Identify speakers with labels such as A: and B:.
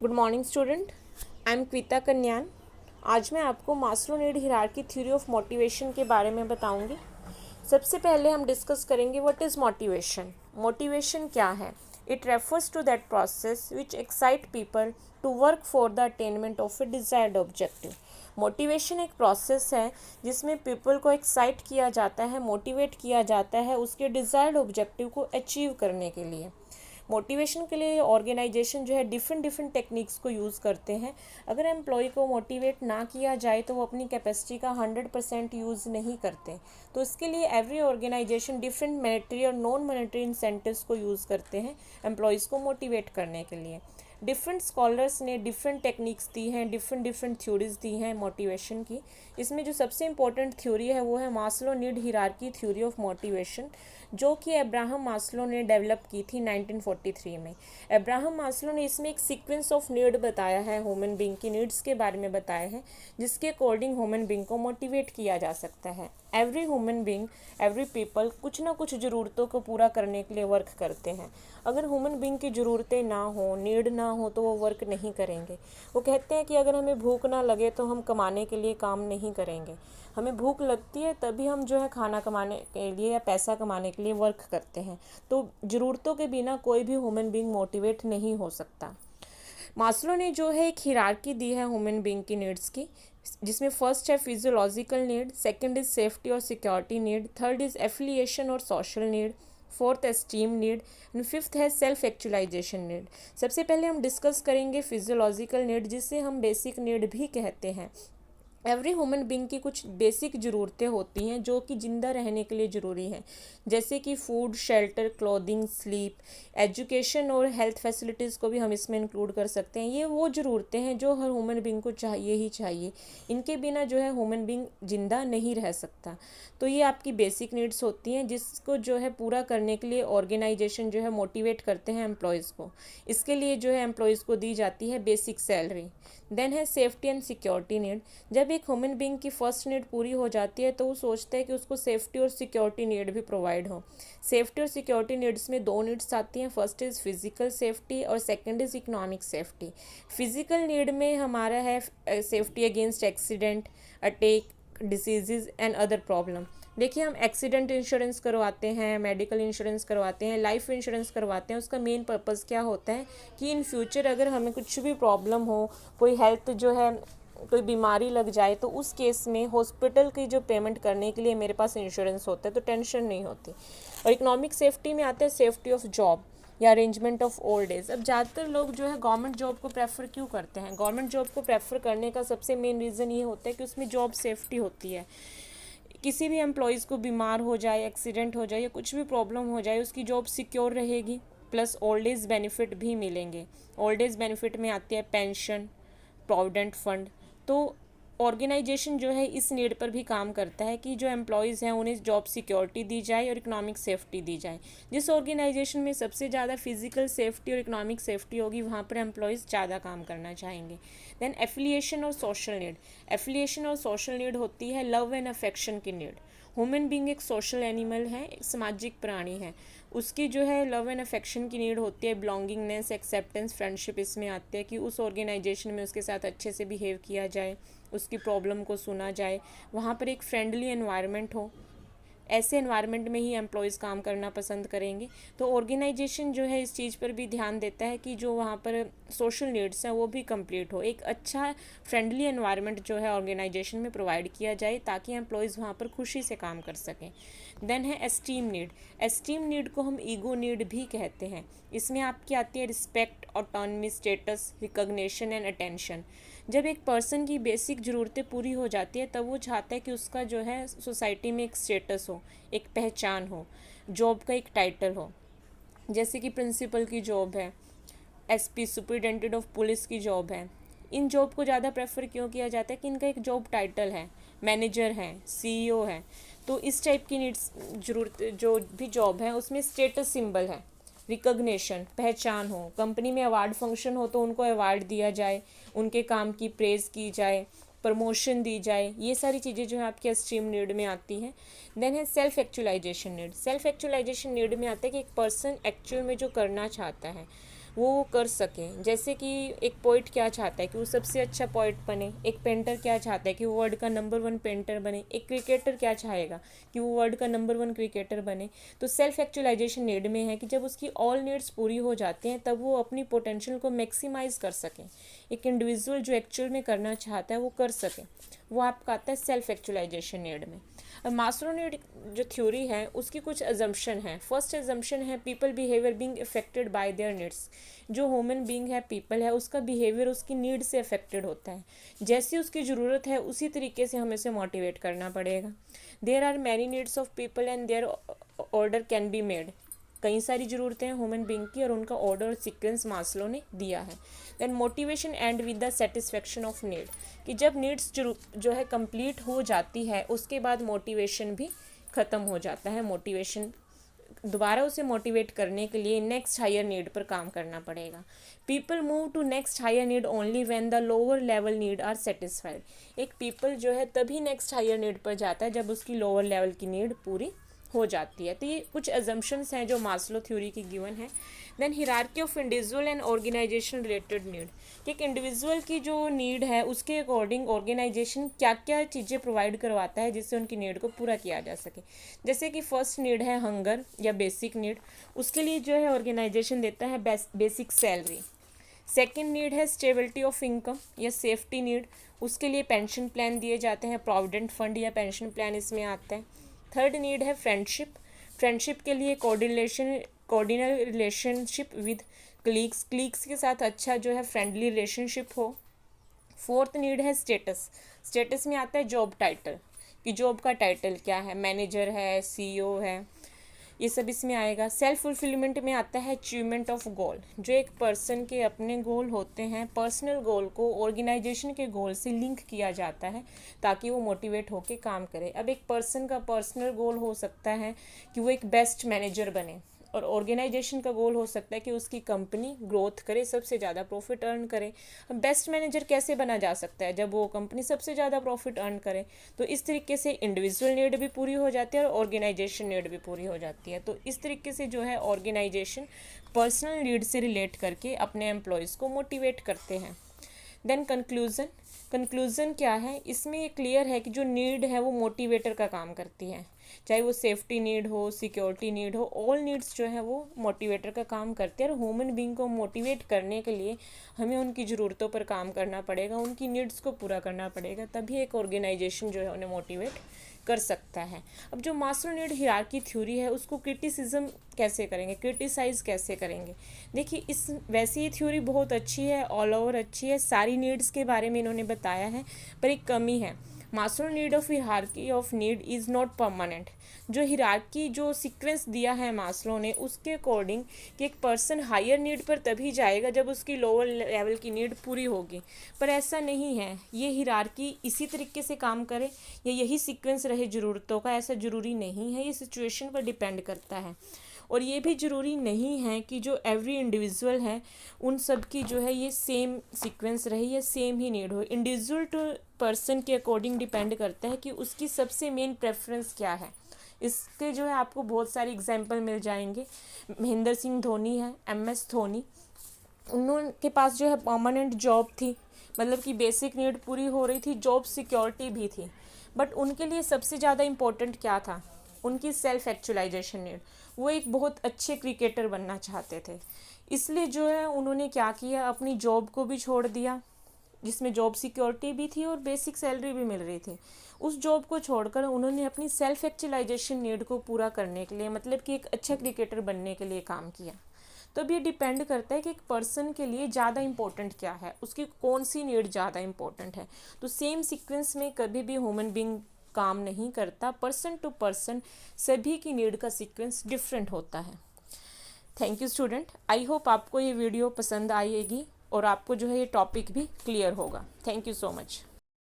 A: Good morning student, I am Kavita Kanyan. आज मैं आपको Maslow need hierarchy theory of motivation के बारे में बताऊंगी। सबसे पहले हम डिस्कस करेंगे व्हाट इज़ मोटिवेशन। मोटिवेशन क्या है? It refers to that process which excite people to work for the attainment of a desired objective. Motivation एक प्रोसेस है जिसमें पीपल को एक्साइट किया जाता है, मोटिवेट किया जाता है उसके डिजायर्ड ऑब्जेक्टिव को अचीव करने के लिए। मोटिवेशन के लिए ऑर्गेनाइजेशन जो है डिफरेंट टेक्निक्स को यूज़ करते हैं। अगर एम्प्लॉय को मोटिवेट ना किया जाए तो वो अपनी कैपेसिटी का 100% यूज़ नहीं करते। तो इसके लिए एवरी ऑर्गेनाइजेशन डिफरेंट मॉनेटरी और नॉन मॉनेटरी इंसेंटिव्स को यूज़ करते हैं एम्प्लॉयज़ को मोटिवेट करने के लिए। डिफरेंट स्कॉलर्स ने डिफरेंट टेक्निक्स दी हैं, डिफरेंट थ्योरीज दी हैं मोटिवेशन की। इसमें जो सबसे इम्पोर्टेंट थ्योरी है वो है Maslow need hierarchy theory of motivation, जो कि अब्राहम मास्लो ने डेवलप की थी 1943 में। अब्राहम मास्लो ने इसमें एक सीक्वेंस ऑफ नीड बताया है, ह्यूमन बीइंग की नीड्स के बारे में बताया है, जिसके अकॉर्डिंग ह्यूमन बीइंग को मोटिवेट किया जा सकता है। Every human being, every people कुछ ना कुछ ज़रूरतों को पूरा करने के लिए वर्क करते हैं। अगर ह्यूमन बीइंग की ज़रूरतें ना हो, नीड ना हो, तो वो वर्क नहीं करेंगे। वो कहते हैं कि अगर हमें भूख ना लगे तो हम कमाने के लिए काम नहीं करेंगे। हमें भूख लगती है तभी हम जो है खाना कमाने के लिए या पैसा कमाने के लिए वर्क करते हैं। तो ज़रूरतों के बिना कोई भी ह्यूमन बीइंग मोटिवेट नहीं हो सकता। मास्लो ने जो है एक हिरार्की दी है ह्यूमन बीइंग की नीड्स की, जिसमें फर्स्ट है physiological need, second is safety और security need, third is affiliation और social need, fourth esteem need and fifth है सेल्फ एक्चुअलाइजेशन नीड। सबसे पहले हम डिस्कस करेंगे फिजियोलॉजिकल नीड, जिसे हम बेसिक नीड भी कहते हैं। एवरी ह्यूमन बीइंग की कुछ बेसिक ज़रूरतें होती हैं जो कि ज़िंदा रहने के लिए ज़रूरी हैं, जैसे कि food, shelter, clothing, sleep, education और हेल्थ फैसिलिटीज़ को भी हम इसमें इंक्लूड कर सकते हैं। ये वो ज़रूरतें हैं जो हर ह्यूमन बीइंग को चाहिए ही चाहिए। इनके बिना जो है ह्यूमन बीइंग ज़िंदा नहीं रह सकता। तो ये आपकी बेसिक नीड्स होती हैं जिसको जो है पूरा करने के लिए ऑर्गेनाइजेशन जो है मोटिवेट करते हैं एम्प्लॉयज़ को। इसके लिए जो है एम्प्लॉयज़ को दी जाती है बेसिक सैलरी। देन है सेफ्टी एंड सिक्योरिटी नीड। जब एक ह्यूमन बीइंग की फर्स्ट नीड पूरी हो जाती है तो वो सोचता है कि उसको सेफ्टी और सिक्योरिटी नीड भी प्रोवाइड हो। सेफ्टी और सिक्योरिटी नीड्स में दो नीड्स आती हैं, फर्स्ट इज़ फिजिकल सेफ्टी और second is economic safety. Physical need में हमारा है safety against accident, attack, diseases and other problem. देखिए, हम एक्सीडेंट इंश्योरेंस करवाते हैं, मेडिकल इंश्योरेंस करवाते हैं, लाइफ इंश्योरेंस करवाते हैं। उसका मेन पर्पज़ क्या होता है कि इन फ्यूचर अगर हमें कुछ भी प्रॉब्लम हो, कोई हेल्थ जो है कोई बीमारी लग जाए, तो उस केस में हॉस्पिटल की जो पेमेंट करने के लिए मेरे पास इंश्योरेंस होता है, तो टेंशन नहीं होती। और इकोनॉमिक सेफ्टी में आता है सेफ्टी ऑफ जॉब या अरेंजमेंट ऑफ ओल्ड एज। अब ज़्यादातर लोग जो है गवर्नमेंट जॉब को प्रेफर क्यों करते हैं? गवर्नमेंट जॉब को प्रेफर करने का सबसे मेन रीज़न ये होता है कि उसमें जॉब सेफ्टी होती है। किसी भी एम्प्लॉयज़ को बीमार हो जाए, एक्सीडेंट हो जाए या कुछ भी प्रॉब्लम हो जाए, उसकी जॉब सिक्योर रहेगी, प्लस ओल्ड एज बेनिफिट भी मिलेंगे। ओल्ड एज बेनिफिट में आती है पेंशन, प्रोविडेंट फंड। तो ऑर्गेनाइजेशन जो है इस नीड पर भी काम करता है कि जो एम्प्लॉयज़ हैं उन्हें जॉब सिक्योरिटी दी जाए और इकोनॉमिक सेफ्टी दी जाए। जिस ऑर्गेनाइजेशन में सबसे ज़्यादा फिजिकल सेफ्टी और इकोनॉमिक सेफ्टी होगी वहाँ पर एम्प्लॉयज़ ज़्यादा काम करना चाहेंगे। देन एफिलिएशन और सोशल नीड। एफिलिएशन और सोशल नीड होती है लव एंड अफेक्शन की नीड। ह्यूमन बीइंग एक सोशल एनिमल है, एक सामाजिक प्राणी है। उसकी जो है लव एंड अफेक्शन की नीड होती है, बिलोंगिंगनेस, एक्सेप्टेंस, फ्रेंडशिप इसमें आते हैं कि उस ऑर्गेनाइजेशन में उसके साथ अच्छे से बिहेव किया जाए, उसकी प्रॉब्लम को सुना जाए, वहाँ पर एक फ्रेंडली एनवायरनमेंट हो। ऐसे एनवायरनमेंट में ही एम्प्लॉयज़ काम करना पसंद करेंगे। तो ऑर्गेनाइजेशन जो है इस चीज़ पर भी ध्यान देता है कि जो वहाँ पर सोशल नीड्स हैं वो भी कंप्लीट हो। एक अच्छा फ्रेंडली एनवायरनमेंट जो है ऑर्गेनाइजेशन में प्रोवाइड किया जाए ताकि एम्प्लॉयज़ वहाँ पर खुशी से काम कर सकें। देन है एस्टीम नीड। एस्टीम नीड को हम ईगो नीड भी कहते हैं। इसमें आपकी आती है respect, autonomy, status, recognition and attention. जब एक पर्सन की बेसिक ज़रूरतें पूरी हो जाती है तब वो चाहता है कि उसका जो है सोसाइटी में एक स्टेटस हो, एक पहचान हो, जॉब का एक टाइटल हो। जैसे कि प्रिंसिपल की जॉब है, एसपी सुपरिटेंडेंट ऑफ पुलिस की जॉब है। इन जॉब को ज़्यादा प्रेफर क्यों किया जाता है कि इनका एक जॉब टाइटल है, मैनेजर है, सीईओ है। तो इस टाइप की नीड्स ज़रूरत जो भी जॉब है उसमें स्टेटस सिंबल है, रिकॉग्निशन, पहचान हो। कंपनी में अवार्ड फंक्शन हो तो उनको अवार्ड दिया जाए, उनके काम की प्रेज़ की जाए, प्रमोशन दी जाए। ये सारी चीज़ें जो है आपके एस्टीम नीड में आती हैं। देन है self actualization need. Self actualization need में आता है कि एक पर्सन एक्चुअल में जो करना चाहता है वो कर सकें। जैसे कि एक पोइट क्या चाहता है कि वो सबसे अच्छा पोइट बने, एक पेंटर क्या चाहता है कि वो वर्ल्ड का नंबर 1 पेंटर बने, एक क्रिकेटर क्या चाहेगा कि वो वर्ल्ड का नंबर 1 क्रिकेटर बने। तो सेल्फ एक्चुअलाइजेशन नीड में है कि जब उसकी ऑल नीड्स पूरी हो जाती हैं तब वो अपनी पोटेंशियल को मैक्सिमाइज कर सकें। एक इंडिविजुअल जो एक्चुअल में करना चाहता है वो कर सके, वो आपका आता है सेल्फ एक्चुअलाइजेशन नीड में। अब मास्लो नीड जो थ्योरी है उसकी कुछ अजम्पशन है। फर्स्ट अजम्पशन है people behaviour being affected by there needs. जो ह्यूमन बीइंग है, पीपल है, उसका बिहेवियर उसकी नीड से अफेक्टेड होता है। जैसी उसकी ज़रूरत है उसी तरीके से हमें उसे मोटिवेट करना पड़ेगा। There are many needs of people and their order can be made. कई सारी ज़रूरतें हैं ह्यूमन बीइंग की और उनका ऑर्डर और सीक्वेंस मास्लो ने दिया है। Then motivation and with the satisfaction of need, कि जब नीड्स जो है कंप्लीट हो जाती है उसके बाद मोटिवेशन भी ख़त्म हो जाता है। मोटिवेशन दोबारा उसे मोटिवेट करने के लिए नेक्स्ट हायर नीड पर काम करना पड़ेगा। People move to next higher need only when the lower level need are satisfied. एक पीपल जो है तभी नेक्स्ट हायर नीड पर जाता है जब उसकी लोअर लेवल की नीड पूरी हो जाती है। तो ये कुछ अजम्पशंस हैं जो मास्लो थ्योरी की गिवन है। Then hierarchy of individual and organization related need, कि एक इंडिविजुअल की जो नीड है उसके अकॉर्डिंग ऑर्गेनाइजेशन क्या क्या चीज़ें प्रोवाइड करवाता है जिससे उनकी नीड को पूरा किया जा सके। जैसे कि फर्स्ट नीड है हंगर या बेसिक नीड, उसके लिए जो है ऑर्गेनाइजेशन देता है बेसिक सैलरी। सेकेंड नीड है स्टेबिलिटी ऑफ इनकम या सेफ्टी नीड, उसके लिए पेंशन प्लान दिए जाते हैं, प्रोविडेंट फंड या पेंशन प्लान इसमें आता है। थर्ड नीड है फ्रेंडशिप, फ्रेंडशिप के लिए कोऑर्डिनल रिलेशनशिप विद क्लीग्स के साथ अच्छा जो है फ्रेंडली रिलेशनशिप हो। फोर्थ नीड है स्टेटस, स्टेटस में आता है जॉब टाइटल, कि जॉब का टाइटल क्या है, मैनेजर है, सीईओ है, ये सब इसमें आएगा। सेल्फ फुलफिलमेंट में आता है अचीवमेंट ऑफ गोल, जो एक पर्सन के अपने गोल होते हैं, पर्सनल गोल को ऑर्गेनाइजेशन के गोल से लिंक किया जाता है ताकि वो मोटिवेट होकर काम करे। अब एक पर्सन का पर्सनल गोल हो सकता है कि वो एक बेस्ट मैनेजर बने, और ऑर्गेनाइजेशन का गोल हो सकता है कि उसकी कंपनी ग्रोथ करे, सबसे ज़्यादा प्रॉफिट अर्न करे। बेस्ट मैनेजर कैसे बना जा सकता है, जब वो कंपनी सबसे ज़्यादा प्रॉफिट अर्न करे। तो इस तरीके से इंडिविजुअल नीड भी पूरी हो जाती है और ऑर्गेनाइजेशन नीड भी पूरी हो जाती है। तो इस तरीके से जो है ऑर्गेनाइजेशन पर्सनल नीड से रिलेट करके अपने एम्प्लॉयज़ को मोटिवेट करते हैं। देन कंक्लूज़न क्या है, इसमें ये क्लियर है कि जो नीड है वो मोटिवेटर का काम करती है, चाहे वो सेफ्टी नीड हो, सिक्योरिटी नीड हो, ऑल नीड्स जो है वो मोटिवेटर का काम करते हैं। और ह्यूमन बीइंग को मोटिवेट करने के लिए हमें उनकी ज़रूरतों पर काम करना पड़ेगा, उनकी नीड्स को पूरा करना पड़ेगा, तभी एक ऑर्गेनाइजेशन जो है उन्हें मोटिवेट कर सकता है। अब जो मास्लो नीड हिरार्की थ्योरी है उसको क्रिटिसिज्म कैसे करेंगे, क्रिटिसाइज़ कैसे करेंगे। देखिए वैसे ये थ्योरी बहुत अच्छी है, ऑल ओवर अच्छी है, सारी नीड्स के बारे में इन्होंने बताया है, पर एक कमी है, Maslow need of hierarchy of need is not permanent. जो हिरार्की जो सीक्वेंस दिया है मास्लो ने उसके अकॉर्डिंग कि एक पर्सन हायर नीड पर तभी जाएगा जब उसकी लोअर लेवल की नीड पूरी होगी, पर ऐसा नहीं है। ये हिरार्की इसी तरीके से काम करे या यही सीक्वेंस रहे ज़रूरतों का, ऐसा ज़रूरी नहीं है, ये सिचुएशन पर डिपेंड करता है। और ये भी ज़रूरी नहीं है कि जो एवरी इंडिविजुअल है उन सब की जो है ये सेम सीक्वेंस रहे या सेम ही नीड हो। इंडिविजुअल टू पर्सन के अकॉर्डिंग डिपेंड करता है कि उसकी सबसे मेन प्रेफरेंस क्या है। इसके जो है आपको बहुत सारे एग्जांपल मिल जाएंगे। महेंद्र सिंह धोनी है, MS धोनी, उनके पास जो है परमानेंट जॉब थी, मतलब कि बेसिक नीड पूरी हो रही थी, जॉब सिक्योरिटी भी थी, बट उनके लिए सबसे ज़्यादा इम्पोर्टेंट क्या था, उनकी सेल्फ एक्चुअलाइजेशन नीड। वो एक बहुत अच्छे क्रिकेटर बनना चाहते थे, इसलिए जो है उन्होंने क्या किया, अपनी जॉब को भी छोड़ दिया जिसमें जॉब सिक्योरिटी भी थी और बेसिक सैलरी भी मिल रही थी। उस जॉब को छोड़कर उन्होंने अपनी सेल्फ एक्चुअलाइजेशन नीड को पूरा करने के लिए, मतलब कि एक अच्छा क्रिकेटर बनने के लिए काम किया। तो अब ये डिपेंड करता है कि एक पर्सन के लिए ज़्यादा इम्पोर्टेंट क्या है, उसकी कौन सी नीड ज़्यादा इम्पोर्टेंट है। तो सेम सीक्वेंस में कभी भी ह्यूमन बीइंग काम नहीं करता, पर्सन टू पर्सन सभी की नीड का सीक्वेंस डिफरेंट होता है। Thank you student, I hope आपको ये वीडियो पसंद आएगी और आपको जो है ये टॉपिक भी क्लियर होगा। Thank you so much.